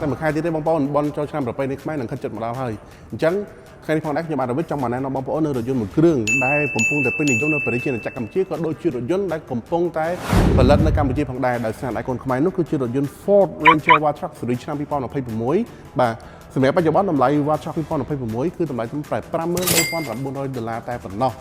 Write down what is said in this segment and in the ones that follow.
តែមួយខែទៀតទេបងប្អូនបនចូលឆ្នាំប្រពៃណីខ្មែរនឹងខិតចិត្តមកដល់ហើយអញ្ចឹងថ្ងៃនេះផងដែរខ្ញុំបាទរវិតចង់មកណែនាំបងប្អូននៅរថយន្តមួយគ្រឿងដែលកំពុងតែពេញនិយមនៅប្រជាជាតិកម្ពុជាក៏ដូចជារថយន្តដែលកំពុងតែផលិតនៅកម្ពុជាផងដែរដោយសារដៃកូនខ្មែរនោះគឺជារថយន្ត Ford Ranger Wildtrak ស៊េរីឆ្នាំ2026បាទសម្រាប់បច្ចុប្បន្នតម្លៃ Wildtrak 2026គឺតម្លៃត្រឹមតែ$53,900តែប៉ុណ្ណោះ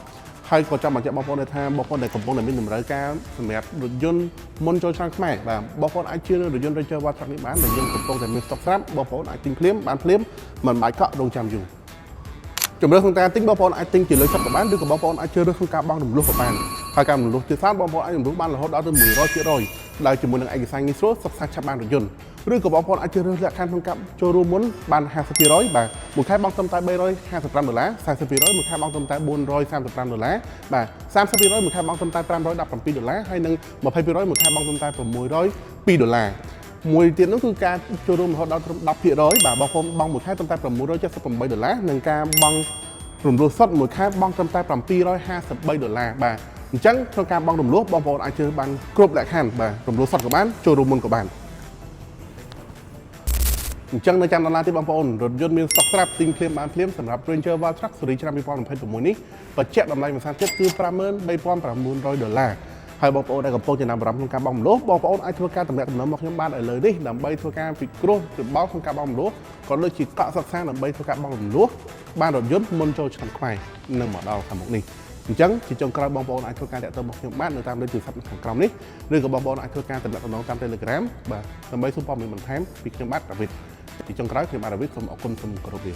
ហើយក៏ចាំបញ្ជាក់បងប្អូនថាបងប្អូនដែលកំពុងតែមានតម្រូវការសម្រាប់រថយន្តមុនចូលឆ្នាំខ្មែរបាទបងប្អូនអាចជឿរថយន្ត Ranger Wildtrak នេះបានដែលយើងកំពុងតែមានស្តុកស្រាប់បងប្អូនអាចទិញភ្លាមបានភ្លាមមិនបាច់កក់រងចាំយូរជំរឿនក្នុងការទិញបងប្អូនអាចទិញជាលើសុទ្ធក៏បានឬក៏បងប្អូនអាចជឿរើសក្នុងការបង់រំលោះក៏បានហើយការរំលោះជាច្រើនបងប្អូនអាចរំលោះបានរហូតដល់ទៅ100%ដែលជាមួយនឹងឯកសារងាយស្រួលសិក្សាឆាប់បានរថយន្តឬក៏បងប្អូនអាចជឿរើសលក្ខខណ្ឌក្នុងការចូលរួមមុនបាន50%បាទមួយខែបង់ត្រឹមតែ$355 40%មួយខែបង់ត្រឹមតែ$435បាទ30%មួយខែបង់ត្រឹមតែ$517ហើយនិង20%មួយខែបង់ត្រឹមតែ$602មួយទៀតនោះគឺការចូលរួមរហូតដល់ត្រឹម10%បាទបងប្អូនបង់មួយខែត្រឹមតែ$678និងការបង់រំលោះសុទ្ធមួយខែបង់ត្រឹមតែ$753បាទអញ្ចឹងក្នុងការបង់រំលោះបងប្អូនអាចជឿបានគ្រប់លក្ខខណ្ឌបាទរំលោះសុទ្ធក៏បានចូលរួមមុនក៏បានអញ្ចឹងនៅចាំដល់ណាទេបងប្អូនរថយន្តមានស្តុកស្រាប់ទិញភ្លាមបានភ្លាមសម្រាប់ Ranger Wildtrak ស៊េរីឆ្នាំ2026នេះបញ្ជាក់តម្លៃមួយសាទៀតគឺ$53,900ហើយបងប្អូនដែលកំពុងចំណាំអារម្មណ៍ក្នុងការបង់រំលោះបងប្អូនអាចធ្វើការទំនាក់ទំនងមកខ្ញុំបានឥឡូវនេះដើម្បីធ្វើការពិគ្រោះយោបល់ក្នុងការបង់រំលោះក៏ដូចជាកក់សិក្សាដើម្បីធ្វើការបង់រំលោះបានរថយន្តមុនចូលឆ្នាំខ្មែរនឹងមកដល់ខាងមុខនេះអញ្ចឹងជាចុងក្រោយបងប្អូនអាចធ្វើការតាក់ទងមកខ្ញុំបាននៅតាមលេខទូរស័ព្ទខាងក្រោមនេះឬក៏បងប្អូនអាចធ្វើការទំនាក់ទំនងតាម Telegram បាទដើម្បីសុំព័ត៌មានបន្ថែមពីខ្ញុំបាទរវិតជាចុងក្រោយខ្ញុំបាទរវិតសូមអរគុណសូមគោរពលា